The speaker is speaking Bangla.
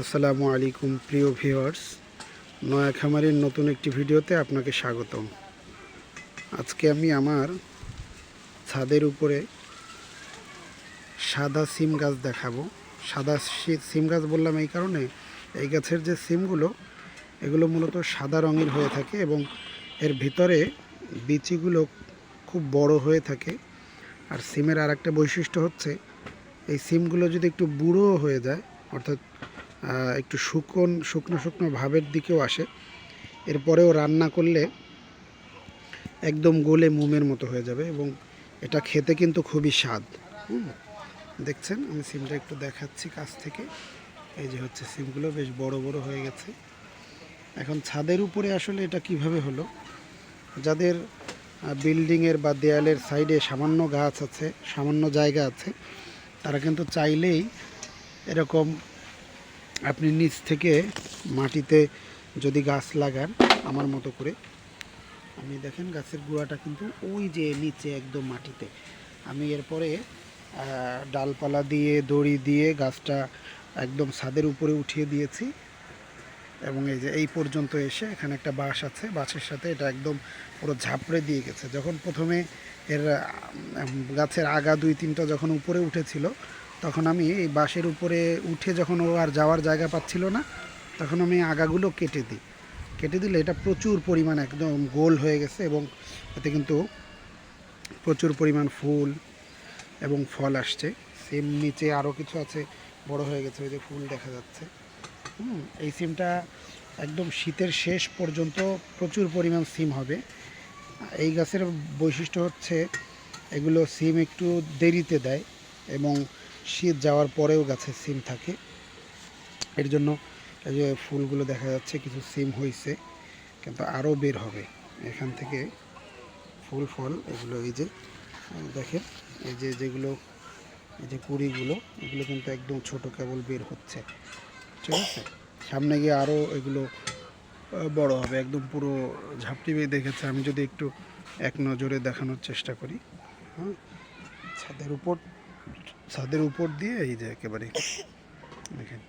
আসসালামু আলাইকুম প্রিয় ভিউয়ার্স, নয়া খামারের নতুন একটি ভিডিওতে আপনাকে স্বাগতম। আজকে আমি আমার ছাদের উপরে সাদা সিম গাছ দেখাবো। সাদা সিম গাছ বললাম এই কারণে, এই গাছের যে সিমগুলো এগুলো মূলত সাদা রঙের হয়ে থাকে এবং এর ভিতরে বিচিগুলো খুব বড় হয়ে থাকে। আর সিমের আর একটা বৈশিষ্ট্য হচ্ছে, এই সিমগুলো যদি একটু বুড়ো হয়ে যায়, অর্থাৎ একটু শুকনো শুকনো ভাবের দিকেও আসে, এরপরেও রান্না করলে একদম গলে মোমের মতো হয়ে যাবে এবং এটা খেতে কিন্তু খুবই স্বাদ। দেখছেন, আমি সিমটা একটু দেখাচ্ছি কাছ থেকে। এই যে হচ্ছে সিমগুলো বেশ বড় বড় হয়ে গেছে। এখন ছাদের উপরে আসলে এটা কিভাবে হলো, যাদের বিল্ডিংয়ের বা দেয়ালের সাইডে সামান্য গাছ আছে, সামান্য জায়গা আছে, তারা কিন্তু চাইলেই এরকম আপনি নিচ থেকে মাটিতে যদি গাছ লাগান আমার মতো করে, আমি দেখেন গাছের গোড়াটা কিন্তু ওই যে নিচে একদম মাটিতে, আমি এরপরে ডালপালা দিয়ে দড়ি দিয়ে গাছটা একদম ছাদের উপরে উঠিয়ে দিয়েছি এবং এই যে এই পর্যন্ত এসে এখানে একটা বাঁশ আছে, বাঁশের সাথে এটা একদম পুরো ঝাপড়ে দিয়ে গেছে। যখন প্রথমে এর গাছের আগা 2-3টা যখন উপরে উঠেছিল, তখন আমি এই বাঁশের উপরে উঠে যখন ও আর যাওয়ার জায়গা পাচ্ছিল না, তখন আমি আগাগুলো কেটে দিলে এটা প্রচুর পরিমাণ একদম গোল হয়ে গেছে এবং এতে কিন্তু প্রচুর পরিমাণ ফুল এবং ফল আসছে। সিম নিচে আরও কিছু আছে, বড় হয়ে গেছে, ওই যে ফুল দেখা যাচ্ছে। এই সিমটা একদম শীতের শেষ পর্যন্ত প্রচুর পরিমাণ সিম হবে। এই গাছের বৈশিষ্ট্য হচ্ছে এগুলো সিম একটু দেরিতে দেয় এবং শীত যাওয়ার পরেও গাছে সিম থাকে। এর জন্য এই যে ফুলগুলো দেখা যাচ্ছে, কিছু সিম হয়েছে, কিন্তু আরও বের হবে এখান থেকে ফুল ফল। এগুলো এই যে দেখেন, এই যে যেগুলো এই যে কুড়িগুলো, এগুলো কিন্তু একদম ছোট কেবল বের হচ্ছে, ঠিক আছে। সামনে গিয়ে আরও এগুলো বড় হবে, একদম পুরো ঝাপটি বেয়ে দেখেছে। আমি যদি একটু এক নজরে দেখানোর চেষ্টা করি, হ্যাঁ, ছাদের উপর দিয়ে এই যে একেবারে দেখেন